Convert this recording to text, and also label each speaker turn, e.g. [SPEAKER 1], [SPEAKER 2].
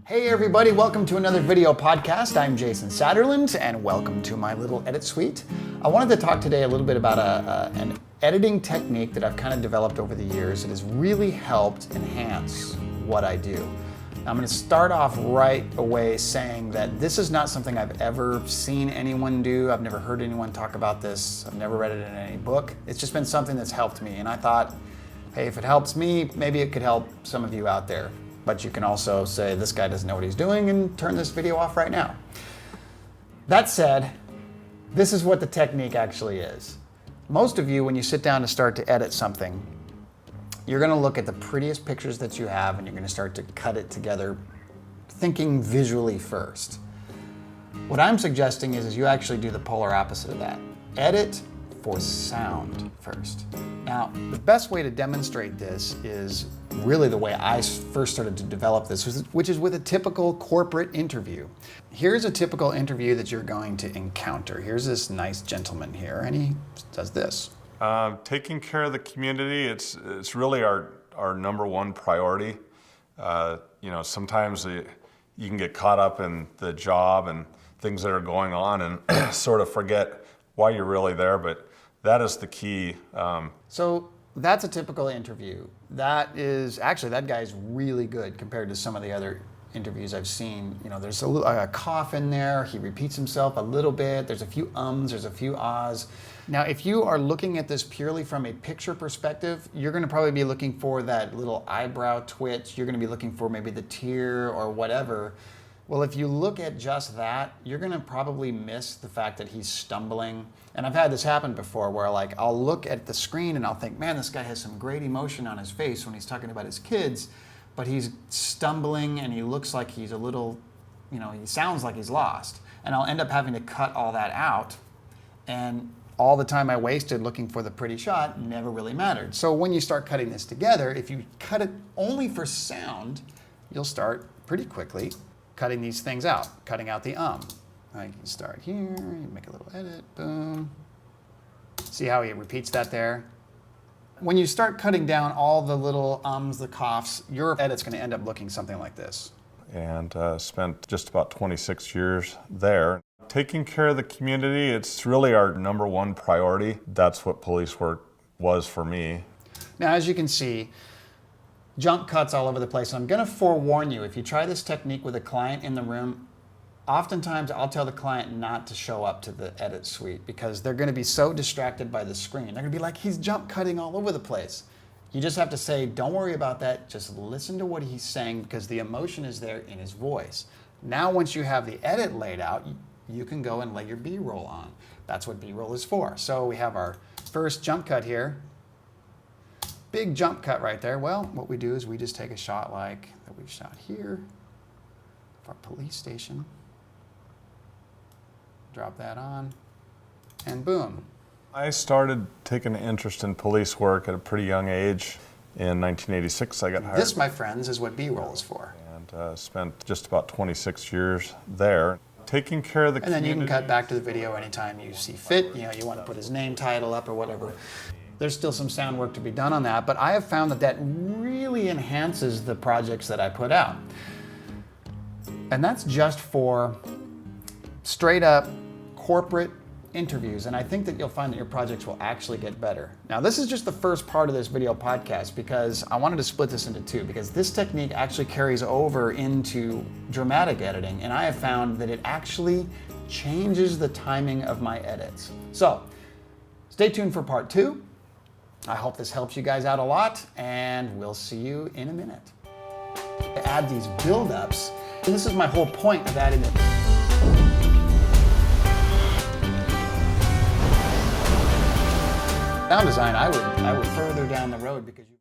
[SPEAKER 1] Hey everybody, welcome to another video podcast. I'm Jason Satterlund and welcome to my little edit suite. I wanted to talk today a little bit about an editing technique that I've kind of developed over the years that has really helped enhance what I do. Now, I'm going to start off right away saying that this is not something I've ever seen anyone do. I've never heard anyone talk about this. I've never read it in any book. It's just been something that's helped me, and I thought, hey, if it helps me, maybe it could help some of you out there. But you can also say, this guy doesn't know what he's doing, and turn this video off right now. That said, this is what the technique actually is. Most of you, when you sit down to start to edit something, you're going to look at the prettiest pictures that you have and you're going to start to cut it together, thinking visually first. What I'm suggesting is you actually do the polar opposite of that. Edit for sound first. Now, the best way to demonstrate this is really the way I first started to develop this, which is with a typical corporate interview. Here's a typical interview that you're going to encounter. Here's this nice gentleman here, and he does this.
[SPEAKER 2] Taking care of the community, it's really our number one priority. Sometimes you can get caught up in the job and things that are going on and sort of forget why you're really there, but that is the key.
[SPEAKER 1] So that's a typical interview. That guy's really good compared to some of the other interviews I've seen. You know, there's a cough in there. He repeats himself a little bit. There's a few ums, there's a few ahs. Now, if you are looking at this purely from a picture perspective, you're going to probably be looking for that little eyebrow twitch. You're going to be looking for maybe the tear or whatever. Well, if you look at just that, you're going to probably miss the fact that he's stumbling. And I've had this happen before where I'll look at the screen and I'll think, man, this guy has some great emotion on his face when he's talking about his kids, but he's stumbling and he looks like he's a little, he sounds like he's lost. And I'll end up having to cut all that out. And all the time I wasted looking for the pretty shot never really mattered. So when you start cutting this together, if you cut it only for sound, you'll start pretty quickly cutting these things out, cutting out the I can start here, you make a little edit, boom. See how he repeats that there? When you start cutting down all the little ums, the coughs, your edit's going to end up looking something like this.
[SPEAKER 2] And spent just about 26 years there. Taking care of the community, it's really our number one priority. That's what police work was for me.
[SPEAKER 1] Now, as you can see, jump cuts all over the place. And I'm going to forewarn you, if you try this technique with a client in the room, oftentimes I'll tell the client not to show up to the edit suite because they're going to be so distracted by the screen. They're going to be like, he's jump cutting all over the place. You just have to say, don't worry about that. Just listen to what he's saying because the emotion is there in his voice. Now, once you have the edit laid out, you can go and lay your B-roll on. That's what B-roll is for. So we have our first jump cut here. Big jump cut right there. Well, what we do is we just take a shot like that we've shot here of our police station. Drop that on, and boom.
[SPEAKER 2] I started taking an interest in police work at a pretty young age. In 1986, I got hired.
[SPEAKER 1] This, my friends, is what B-roll is for.
[SPEAKER 2] And spent just about 26 years there. Taking care of the community.
[SPEAKER 1] And then you can cut back to the video anytime you see fit. You want to put his name, title up, or whatever. There's still some sound work to be done on that, but I have found that really enhances the projects that I put out. And that's just for straight up corporate interviews, and I think that you'll find that your projects will actually get better. Now, this is just the first part of this video podcast because I wanted to split this into two because this technique actually carries over into dramatic editing, and I have found that it actually changes the timing of my edits. So, stay tuned for part two. I hope this helps you guys out a lot, and we'll see you in a minute. To add these build-ups, and this is my whole point of adding it. Sound design, I would further down the road because you